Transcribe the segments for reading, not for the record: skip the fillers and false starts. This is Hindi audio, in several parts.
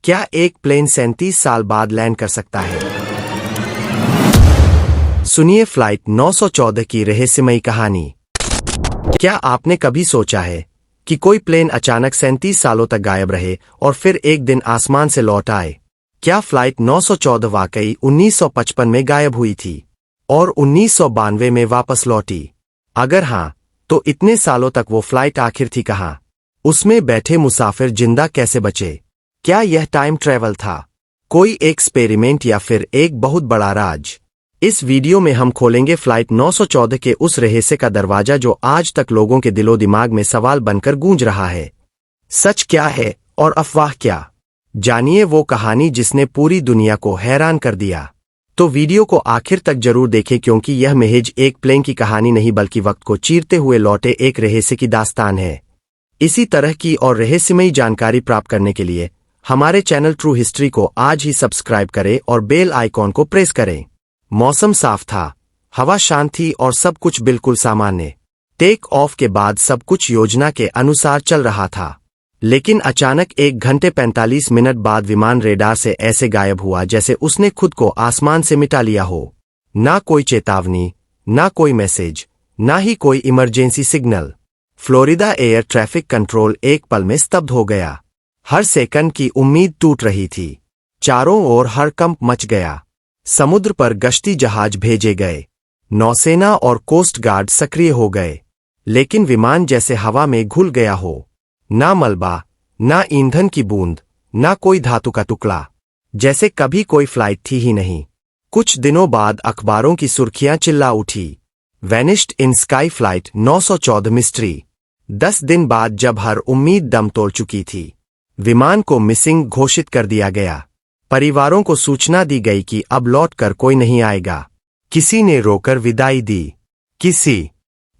क्या एक प्लेन 37 साल बाद लैंड कर सकता है? सुनिए फ्लाइट 914 की रहस्यमयी कहानी। क्या आपने कभी सोचा है कि कोई प्लेन अचानक 37 सालों तक गायब रहे और फिर एक दिन आसमान से लौट आए? क्या फ्लाइट 914 वाकई 1955 में गायब हुई थी और 1992 में वापस लौटी? अगर हाँ, तो इतने सालों तक वो फ्लाइट आखिर थी कहाँ? उसमें बैठे मुसाफिर जिंदा कैसे बचे? क्या यह टाइम ट्रैवल था, कोई एक्सपेरिमेंट या फिर एक बहुत बड़ा राज? इस वीडियो में हम खोलेंगे फ्लाइट 914 के उस रहस्य का दरवाजा जो आज तक लोगों के दिलो दिमाग में सवाल बनकर गूंज रहा है। सच क्या है और अफवाह क्या? जानिए वो कहानी जिसने पूरी दुनिया को हैरान कर दिया। तो वीडियो को आखिर तक जरूर देखें, क्योंकि यह महज एक प्लेन की कहानी नहीं बल्कि वक्त को चीरते हुए लौटे एक रहस्य की दास्तान है। इसी तरह की और रहस्यमयी जानकारी प्राप्त करने के लिए हमारे चैनल ट्रू हिस्ट्री को आज ही सब्सक्राइब करें और बेल आइकॉन को प्रेस करें। मौसम साफ था, हवा शांत थी और सब कुछ बिल्कुल सामान्य। टेक ऑफ के बाद सब कुछ योजना के अनुसार चल रहा था, लेकिन अचानक 1 घंटे 45 मिनट बाद विमान रेडार से ऐसे गायब हुआ जैसे उसने खुद को आसमान से मिटा लिया हो। ना कोई चेतावनी, ना कोई मैसेज, ना ही कोई emergency signal. Florida air traffic control एक पल में स्तब्ध हो गया। हर सेकंड की उम्मीद टूट रही थी। चारों ओर हड़कंप मच गया। समुद्र पर गश्ती जहाज भेजे गए, नौसेना और कोस्ट गार्ड सक्रिय हो गए, लेकिन विमान जैसे हवा में घुल गया हो। ना मलबा, ना ईंधन की बूंद, ना कोई धातु का टुकड़ा, जैसे कभी कोई फ्लाइट थी ही नहीं। कुछ दिनों बाद अखबारों की सुर्खियां चिल्ला उठी, वैनिश्ड इन स्काई फ्लाइट 914 मिस्ट्री। 10 दिन बाद जब हर उम्मीद दम तोड़ चुकी थी, विमान को मिसिंग घोषित कर दिया गया। परिवारों को सूचना दी गई कि अब लौटकर कोई नहीं आएगा। किसी ने रोकर विदाई दी, किसी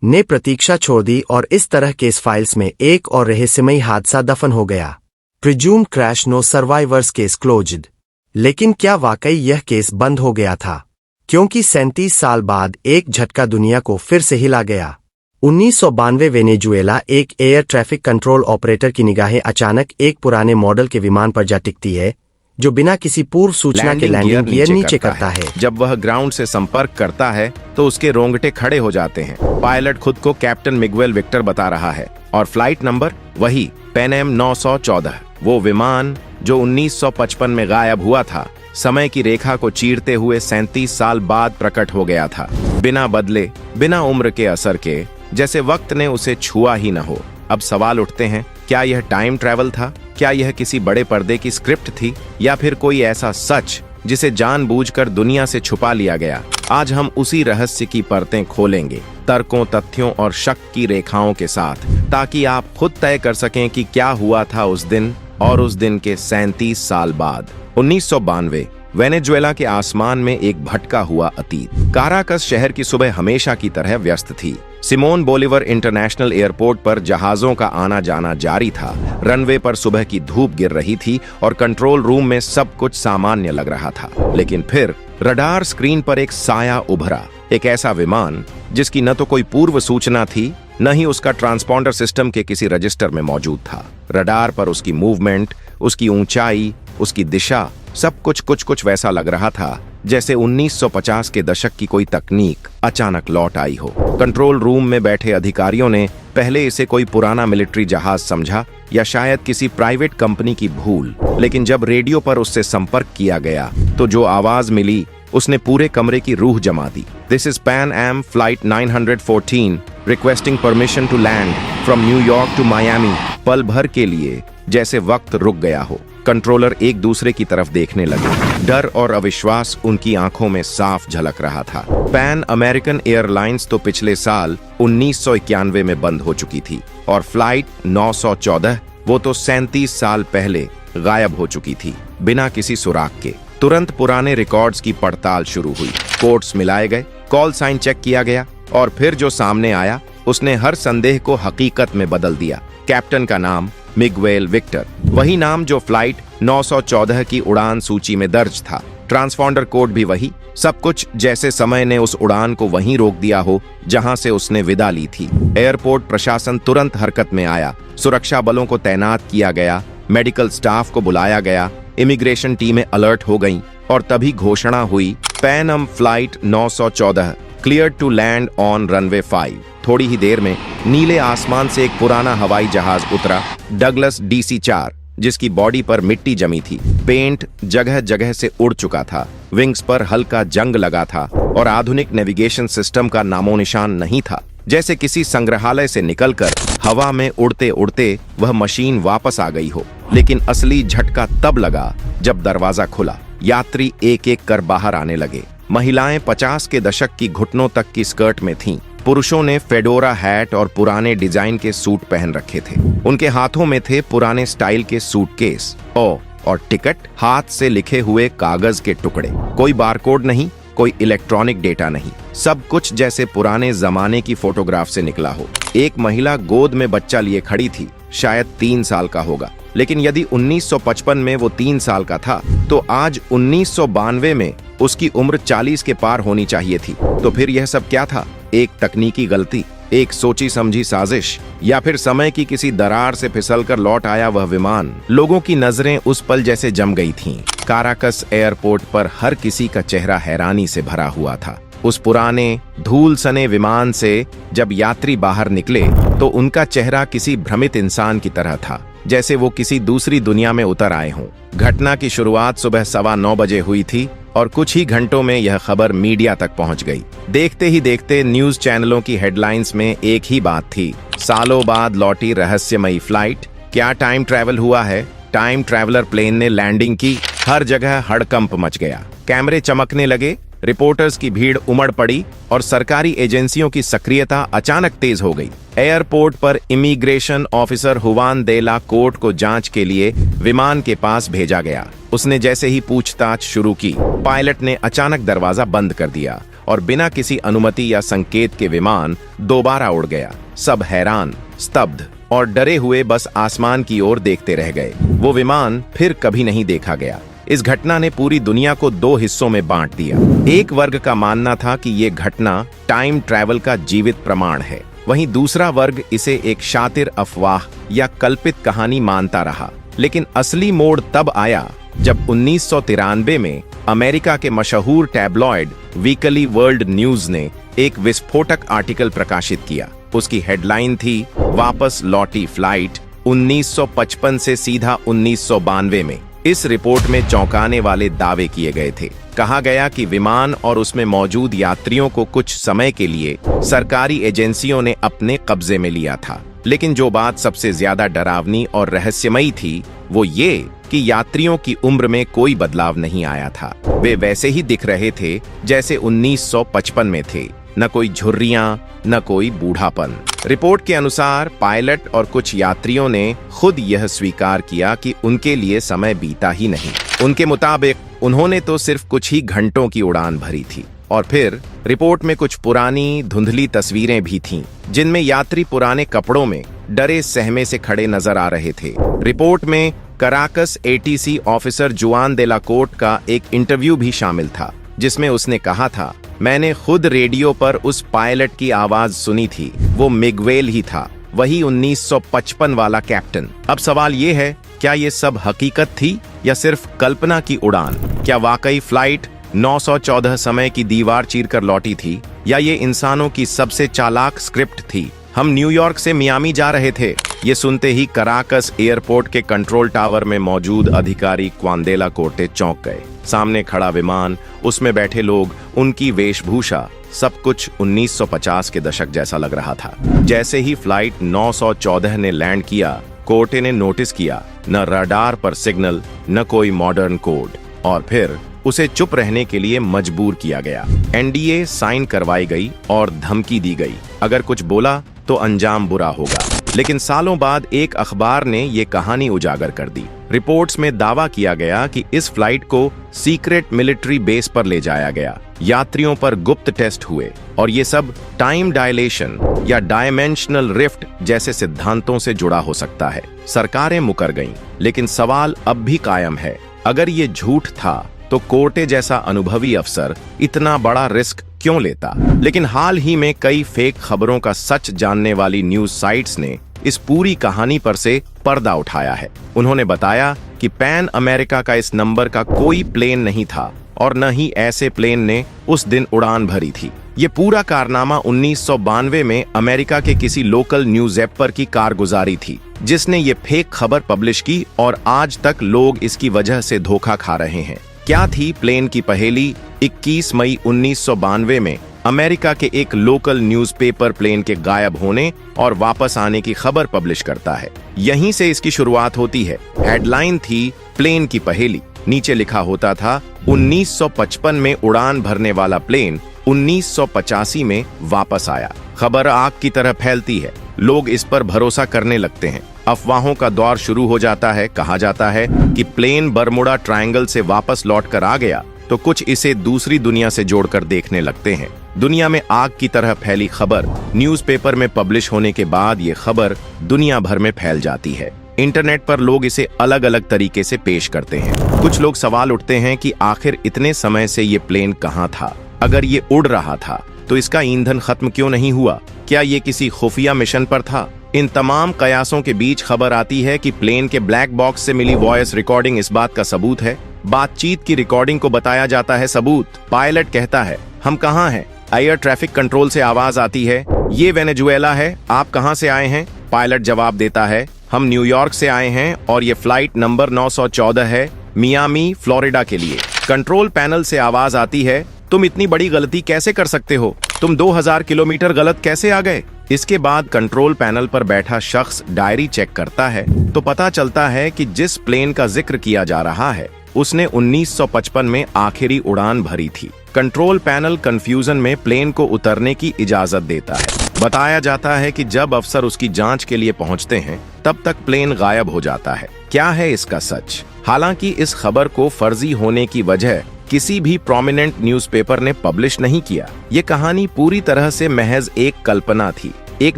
ने प्रतीक्षा छोड़ दी और इस तरह केस फाइल्स में एक और रहस्यमयी हादसा दफन हो गया। Presumed crash, no survivors case closed. लेकिन क्या वाकई यह केस बंद हो गया था? क्योंकि 37 साल बाद एक झटका दुनिया को फिर से हिला गया। 1992 वेनेजुएला एक एयर ट्रैफिक कंट्रोल ऑपरेटर की निगाहें अचानक एक पुराने मॉडल के विमान पर जा टिकती है जो बिना किसी पूर्व सूचना के लैंडिंग गियर नीचे करता है। जब वह ग्राउंड से संपर्क करता है तो उसके रोंगटे खड़े हो जाते हैं। पायलट खुद को कैप्टन मिगुएल विक्टर बता रहा है और फ्लाइट नंबर वही पैन एम 914, वो विमान जो 1955 में गायब हुआ था, समय की रेखा को चीरते हुए 37 साल बाद प्रकट हो गया था। बिना बदले, बिना उम्र के असर के, जैसे वक्त ने उसे छुआ ही न हो। अब सवाल उठते हैं, क्या यह टाइम ट्रैवल था? क्या यह किसी बड़े पर्दे की स्क्रिप्ट थी, या फिर कोई ऐसा सच जिसे जानबूझकर दुनिया से छुपा लिया गया? आज हम उसी रहस्य की परतें खोलेंगे, तर्कों, तथ्यों और शक की रेखाओं के साथ, ताकि आप खुद तय कर सकें कि क्या हुआ था उस दिन और उस दिन के 37 साल बाद। 1992 वेनेजुएला के आसमान में एक भटका हुआ अतीत। काराकस शहर की सुबह हमेशा की तरह व्यस्त थी। सिमोन बोलिवर इंटरनेशनल एयरपोर्ट पर जहाजों का आना जाना जारी था। रनवे पर सुबह की धूप गिर रही थी और कंट्रोल रूम में सब कुछ सामान्य लग रहा था। लेकिन फिर रडार स्क्रीन पर एक साया उभरा, एक ऐसा विमान जिसकी न तो कोई पूर्व सूचना थी, न ही उसका ट्रांसपॉन्डर सिस्टम के किसी रजिस्टर में मौजूद था। रडार पर उसकी मूवमेंट, उसकी ऊंचाई, उसकी दिशा, सब कुछ वैसा लग रहा था जैसे 1950 के दशक की कोई तकनीक अचानक लौट आई हो। कंट्रोल रूम में बैठे अधिकारियों ने पहले इसे कोई पुराना मिलिट्री जहाज समझा या शायद किसी प्राइवेट कंपनी की भूल, लेकिन जब रेडियो पर उससे संपर्क किया गया तो जो आवाज मिली उसने पूरे कमरे की रूह जमा दी। This is Pan Am flight 914 requesting permission to land from New York to Miami. पल भर के लिए जैसे वक्त रुक गया हो। कंट्रोलर एक दूसरे की तरफ देखने लगे। डर और अविश्वास उनकी आंखों में साफ झलक रहा था। पैन अमेरिकन एयरलाइंस तो पिछले साल 1991 में बंद हो चुकी थी और फ्लाइट 914 वो तो 37 साल पहले गायब हो चुकी थी, बिना किसी सुराग के। तुरंत पुराने रिकॉर्ड्स की पड़ताल शुरू हुई। कोड्स मिलाए गए, कॉल साइन चेक किया गया और फिर जो सामने आया उसने हर संदेह को हकीकत में बदल दिया। कैप्टन का नाम मिगुएल विक्टर, वही नाम जो फ्लाइट 914 की उड़ान सूची में दर्ज था। ट्रांसपॉन्डर कोड भी वही। सब कुछ जैसे समय ने उस उड़ान को वहीं रोक दिया हो जहां से उसने विदा ली थी। एयरपोर्ट प्रशासन तुरंत हरकत में आया। सुरक्षा बलों को तैनात किया गया, मेडिकल स्टाफ को बुलाया गया इमिग्रेशन टीमें अलर्ट हो गईं और तभी घोषणा हुई, Pan Am flight 914 clear to land on runway 5। थोड़ी ही देर में नीले आसमान से एक पुराना हवाई जहाज उतरा, डगलस DC-4, जिसकी बॉडी पर मिट्टी जमी थी। पेंट जगह जगह से उड़ चुका था, विंग्स पर हल्का जंग लगा था और आधुनिक नेविगेशन सिस्टम का नामो निशान नहीं था। जैसे किसी संग्रहालय से निकलकर हवा में उड़ते उड़ते वह मशीन वापस आ गई हो। लेकिन असली झटका तब लगा जब दरवाजा खुला। यात्री एक एक कर बाहर आने लगे। महिलाएं 50 के दशक की घुटनों तक की स्कर्ट में थीं। पुरुषों ने फेडोरा हैट और पुराने डिजाइन के सूट पहन रखे थे। उनके हाथों में थे पुराने स्टाइल के सूटकेस और टिकट, हाथ से लिखे हुए कागज के टुकड़े। कोई बारकोड नहीं, कोई इलेक्ट्रॉनिक डेटा नहीं, सब कुछ जैसे पुराने जमाने की फोटोग्राफ से निकला हो। एक महिला गोद में बच्चा लिए खड़ी थी, शायद 3 साल का होगा। लेकिन यदि 1955 में वो 3 साल का था, तो आज 1992 में उसकी उम्र 40 के पार होनी चाहिए थी। तो फिर यह सब क्या था? एक तकनीकी गलती, एक सोची समझी साजिश, या फिर समय की किसी दरार से फिसलकर लौट आया वह विमान? लोगों की नजरें उस पल जैसे जम गई थीं। काराकस एयरपोर्ट पर हर किसी का चेहरा हैरानी से भरा हुआ था। उस पुराने धूल सने विमान से जब यात्री बाहर निकले तो उनका चेहरा किसी भ्रमित इंसान की तरह था, जैसे वो किसी दूसरी दुनिया में उतर आए हों। घटना की शुरुआत सुबह 9:15 बजे हुई थी और कुछ ही घंटों में यह खबर मीडिया तक पहुंच गई। देखते ही देखते न्यूज चैनलों की हेडलाइंस में एक ही बात थी, सालों बाद लौटी रहस्यमयी फ्लाइट। क्या टाइम ट्रैवल हुआ है? टाइम ट्रैवलर प्लेन ने लैंडिंग की। हर जगह हड़कंप मच गया। कैमरे चमकने लगे, रिपोर्टर्स की भीड़ उमड़ पड़ी और सरकारी एजेंसियों की सक्रियता अचानक तेज हो गई। एयरपोर्ट पर इमिग्रेशन ऑफिसर हुवान दे ला कोर्ट को जांच के लिए विमान के पास भेजा गया। उसने जैसे ही पूछताछ शुरू की, पायलट ने अचानक दरवाजा बंद कर दिया और बिना किसी अनुमति या संकेत के विमान दोबारा उड़ गया। सब हैरान, स्तब्ध और डरे हुए बस आसमान की ओर देखते रह गए। वो विमान फिर कभी नहीं देखा गया। इस घटना ने पूरी दुनिया को 2 हिस्सों में बांट दिया। एक वर्ग का मानना था कि ये घटना टाइम ट्रैवल का जीवित प्रमाण है, वहीं दूसरा वर्ग इसे एक शातिर अफवाह या कल्पित कहानी मानता रहा। लेकिन असली मोड़ तब आया जब 1993 में अमेरिका के मशहूर टैबलॉइड वीकली वर्ल्ड न्यूज ने एक विस्फोटक आर्टिकल प्रकाशित किया। उसकी हेडलाइन थी, वापस लौटी फ्लाइट 1955 से सीधा 1992 में। इस रिपोर्ट में चौंकाने वाले दावे किए गए थे। कहा गया कि विमान और उसमें मौजूद यात्रियों को कुछ समय के लिए सरकारी एजेंसियों ने अपने कब्जे में लिया था। लेकिन जो बात सबसे ज्यादा डरावनी और रहस्यमयी थी, वो ये कि यात्रियों की उम्र में कोई बदलाव नहीं आया था। वे वैसे ही दिख रहे थे जैसे 1955 में थे। न कोई झुर्रियां, न कोई बूढ़ापन। रिपोर्ट के अनुसार पायलट और कुछ यात्रियों ने खुद यह स्वीकार किया कि उनके लिए समय बीता ही नहीं। उनके मुताबिक उन्होंने तो सिर्फ कुछ ही घंटों की उड़ान भरी थी। और फिर रिपोर्ट में कुछ पुरानी धुंधली तस्वीरें भी थीं, जिनमें यात्री पुराने कपड़ों में डरे सहमे से खड़े नजर आ रहे थे। रिपोर्ट में कराकस ATC ऑफिसर जुआन दे ला कोर्ट का एक इंटरव्यू भी शामिल था, जिसमें उसने कहा था, मैंने खुद रेडियो पर उस पायलट की आवाज सुनी थी। वो मिगवेल ही था, वही 1955 वाला कैप्टन। अब सवाल ये है, क्या ये सब हकीकत थी या सिर्फ कल्पना की उड़ान? क्या वाकई फ्लाइट 914 समय की दीवार चीरकर लौटी थी, या ये इंसानों की सबसे चालाक स्क्रिप्ट थी? हम न्यूयॉर्क से मियामी जा रहे थे। ये सुनते ही कराकस एयरपोर्ट के कंट्रोल टावर में मौजूद अधिकारी क्वांदेला कोर्टे चौंक गए। सामने खड़ा विमान, उसमें बैठे लोग, उनकी वेशभूषा, सब कुछ 1950 के दशक जैसा लग रहा था। जैसे ही फ्लाइट 914 ने लैंड किया, कोर्टे ने नोटिस किया, न रडार पर सिग्नल, न कोई मॉडर्न कोड, और फिर उसे चुप रहने के लिए मजबूर किया गया। NDA साइन करवाई गई और धमकी दी गई, अगर कुछ बोला तो अंजाम बुरा होगा। लेकिन सालों बाद एक अखबार ने ये कहानी उजागर कर दी। रिपोर्ट्स में दावा किया गया कि इस फ्लाइट को सीक्रेट मिलिट्री बेस पर ले जाया गया। यात्रियों पर गुप्त टेस्ट हुए और ये सब टाइम डायलेशन या डायमेंशनल रिफ्ट जैसे सिद्धांतों से जुड़ा हो सकता है। सरकारें मुकर गईं, लेकिन सवाल अब भी कायम है, अगर ये झूठ था तो कोर्टे जैसा अनुभवी अफसर इतना बड़ा रिस्क क्यों लेता? लेकिन हाल ही में कई फेक खबरों का सच जानने वाली न्यूज साइट्स ने इस पूरी कहानी पर से पर्दा उठाया है। उन्होंने बताया कि पैन अमेरिका का इस नंबर का कोई प्लेन नहीं था और न ही ऐसे प्लेन ने उस दिन उड़ान भरी थी। ये पूरा कारनामा 1992 में अमेरिका के किसी लोकल न्यूज एपर की कारगुजारी थी, जिसने ये फेक खबर पब्लिश की और आज तक लोग इसकी वजह से धोखा खा रहे हैं। क्या थी प्लेन की पहेली? 21 मई 1992 में अमेरिका के एक लोकल न्यूज़पेपर प्लेन के गायब होने और वापस आने की खबर पब्लिश करता है। यहीं से इसकी शुरुआत होती है। हेडलाइन थी प्लेन की पहेली। नीचे लिखा होता था 1955 में उड़ान भरने वाला प्लेन 1985 में वापस आया। खबर आग की तरह फैलती है, लोग इस पर भरोसा करने लगते हैं। अफवाहों का दौर शुरू हो जाता है। कहा जाता है कि प्लेन बरमुडा ट्रायंगल से वापस लौट कर आ गया, तो कुछ इसे दूसरी दुनिया से जोड़कर देखने लगते हैं। दुनिया में आग की तरह फैली खबर न्यूज़पेपर में पब्लिश होने के बाद ये खबर दुनिया भर में फैल जाती है। इंटरनेट पर लोग इसे अलग अलग तरीके से पेश करते हैं। कुछ लोग सवाल उठते हैं कि आखिर इतने समय से ये प्लेन कहाँ था? अगर ये उड़ रहा था तो इसका ईंधन खत्म क्यों नहीं हुआ? क्या ये किसी खुफिया मिशन पर था? इन तमाम कयासों के बीच खबर आती है कि प्लेन के ब्लैक बॉक्स से मिली वॉइस रिकॉर्डिंग इस बात का सबूत है। बातचीत की रिकॉर्डिंग को बताया जाता है सबूत। पायलट कहता है, हम कहाँ हैं? एयर ट्रैफिक कंट्रोल से आवाज आती है, ये वेनेजुएला है, आप कहाँ से आए हैं? पायलट जवाब देता है, हम न्यूयॉर्क से आए हैं और ये फ्लाइट नंबर 914 है, मियामी फ्लोरिडा के लिए। कंट्रोल पैनल से आवाज आती है, तुम इतनी बड़ी गलती कैसे कर सकते हो? तुम 2000 किलोमीटर गलत कैसे आ गए? इसके बाद कंट्रोल पैनल पर बैठा शख्स डायरी चेक करता है तो पता चलता है कि जिस प्लेन का जिक्र किया जा रहा है उसने 1955 में आखिरी उड़ान भरी थी। कंट्रोल पैनल कंफ्यूजन में प्लेन को उतरने की इजाजत देता है। बताया जाता है कि जब अफसर उसकी जांच के लिए पहुंचते हैं तब तक प्लेन गायब हो जाता है। क्या है इसका सच? हालांकि इस खबर को फर्जी होने की वजह किसी भी प्रोमिनेंट न्यूज़पेपर ने पब्लिश नहीं किया। ये कहानी पूरी तरह से महज एक कल्पना थी। एक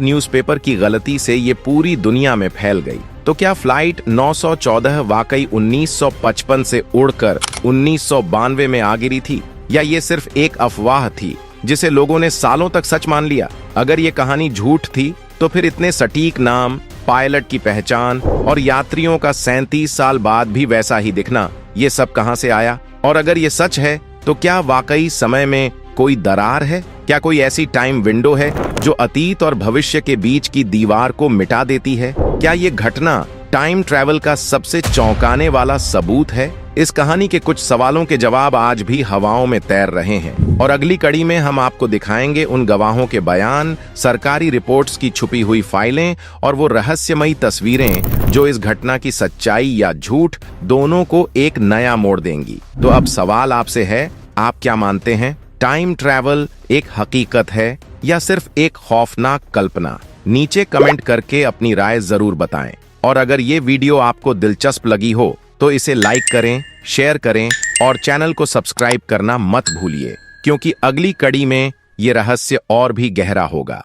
न्यूज़पेपर की गलती से ये पूरी दुनिया में फैल गई। तो क्या फ्लाइट 914 वाकई 1955 से उड़कर 1992 में आ गिरी थी, या ये सिर्फ एक अफवाह थी जिसे लोगों ने सालों तक सच मान लिया? अगर ये कहानी झूठ थी तो फिर इतने सटीक नाम, पायलट की पहचान और यात्रियों का 37 साल बाद भी वैसा ही दिखना, ये सब कहां से आया? और अगर ये सच है तो क्या वाकई समय में कोई दरार है? क्या कोई ऐसी टाइम विंडो है जो अतीत और भविष्य के बीच की दीवार को मिटा देती है? क्या ये घटना टाइम ट्रैवल का सबसे चौंकाने वाला सबूत है? इस कहानी के कुछ सवालों के जवाब आज भी हवाओं में तैर रहे हैं और अगली कड़ी में हम आपको दिखाएंगे उन गवाहों के बयान, सरकारी रिपोर्ट्स की छुपी हुई फाइलें और वो रहस्यमयी तस्वीरें जो इस घटना की सच्चाई या झूठ दोनों को एक नया मोड़ देंगी। तो अब सवाल आपसे है, आप क्या मानते हैं? टाइम ट्रैवल एक हकीकत है या सिर्फ एक खौफनाक कल्पना? नीचे कमेंट करके अपनी राय जरूर बताएं। और अगर ये वीडियो आपको दिलचस्प लगी हो तो इसे लाइक करें, शेयर करें और चैनल को सब्सक्राइब करना मत भूलिए, क्योंकि अगली कड़ी में ये रहस्य और भी गहरा होगा।